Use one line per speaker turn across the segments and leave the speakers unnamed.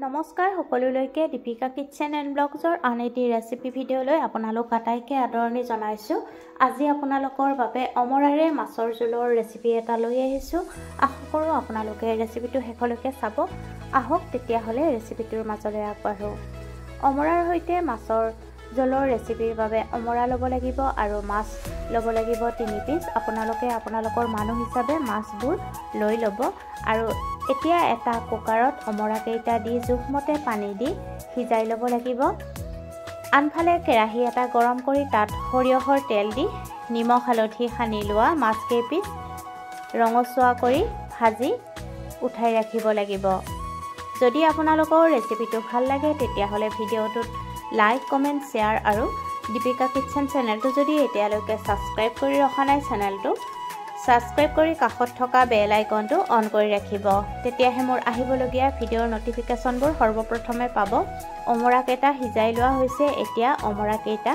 নমস্কাৰ সকলোলৈকে Deepika kitchen and ব্লগছৰ আন এটি ৰেচিপি ভিডিঅ'লৈ আপোনালোক আটাইকে আদৰণি জনাইছোঁ। আজি আপোনালোকৰ বাবে অমৰাৰে মাছৰ জোলৰ ৰেচিপি এটা লৈ আহিছোঁ। আশা কৰোঁ আপোনালোকে ৰেচিপিটো শেষলৈকে চাব। আহক তেতিয়াহ'লে ৰেচিপিটোৰ মাজলৈ আগবাঢ়োঁ। অমৰাৰ সৈতে মাছৰ জোলৰ ৰেচিপিৰ বাবে অমৰা ল'ব লাগিব আৰু মাছ ল'ব লাগিব 3 পিচ। আপোনালোকে আপোনালোকৰ মানুহ হিচাপে মাছবোৰ লৈ ল'ব আৰু এতিয়া এটা কুকাৰত অমৰা কেইটা দি জোখমতে পানী দি সিজাই ল'ব লাগিব। আনফালে কেৰাহী এটা গৰম কৰি তাত সৰিয়হৰ তেল দি নিমখ হালধি সানি লোৱা মাছ কেইপিচ ৰঙচুৱা কৰি ভাজি উঠাই ৰাখিব লাগিব। যদি আপোনালোকৰ ৰেচিপিটো ভাল লাগে তেতিয়াহ'লে ভিডিঅ'টোত লাইক কমেণ্ট শ্বেয়াৰ আৰু দীপিকা কিচেন চেনেলটো যদি এতিয়ালৈকে ছাবস্ক্ৰাইব কৰি ৰখা নাই চেনেলটো ছাবস্ক্ৰাইব কৰি কাষত থকা বেল আইকনটো অন কৰি ৰাখিব। তেতিয়াহে মোৰ আহিবলগীয়া ভিডিঅ'ৰ নটিফিকেশ্যনবোৰ সৰ্বপ্ৰথমে পাব। অমৰা কেইটা সিজাই লোৱা হৈছে। এতিয়া অমৰা কেইটা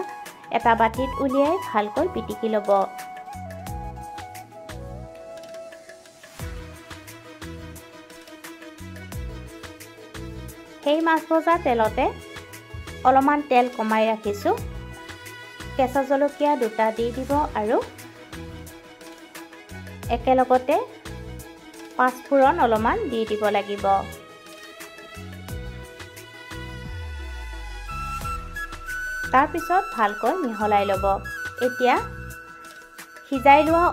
এটা বাটিত উলিয়াই ভালকৈ পিটিকি ল'ব। সেই মাছ ভজা তেলতে অলপমান তেল কমাই ৰাখিছোঁ। কেঁচা জলকীয়া 2টা দি দিব আৰু একেলগতে পাঁচফোৰণ অলপমান দি দিব লাগিব। তাৰপিছত ভালকৈ মিহলাই ল'ব। এতিয়া সিজাই লোৱা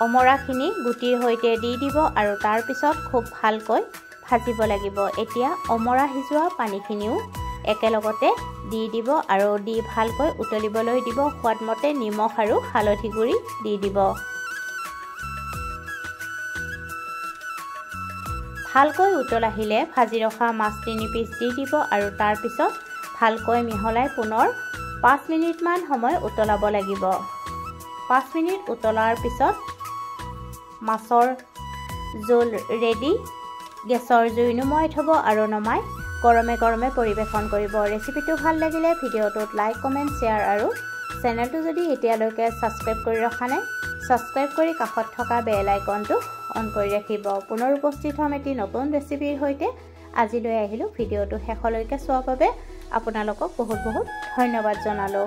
অমৰাখিনি গুটিৰ সৈতে দি দিব আৰু তাৰপিছত খুব ভালকৈ ভাজিব লাগিব। এতিয়া অমৰা সিজোৱা পানীখিনিও একেলগতে দি দিব আৰু দি ভালকৈ উতলিবলৈ দিব। সোৱাদমতে নিমখ আৰু হালধি গুড়ি দি দিব। ভালকৈ উতল আহিলে ভাজি ৰখা মাছ 3 পিচ দি দিব আৰু তাৰপিছত ভালকৈ মিহলাই পুনৰ 5 মিনিটমান সময় উতলাব লাগিব। 5 মিনিট উতলাৰ পিছত মাছৰ জোল ৰেডি। গেছৰ জুই নুমাই থ'ব আৰু নমাই গৰমে গৰমে পৰিৱেশন কৰিব। ৰেচিপিটো ভাল লাগিলে ভিডিঅ'টোত লাইক কমেণ্ট শ্বেয়াৰ আৰু চেনেলটো যদি এতিয়ালৈকে ছাবস্ক্ৰাইব কৰি ৰখা নাই ছাবস্ক্ৰাইব কৰি কাষত থকা বেল আইকনটো অন কৰি ৰাখিব। পুনৰ উপস্থিত হ'ম এটি নতুন ৰেচিপিৰ সৈতে। আজিলৈ আহিলোঁ। ভিডিঅ'টো শেষলৈকে চোৱাৰ বাবে আপোনালোকক বহুত ধন্যবাদ জনালোঁ।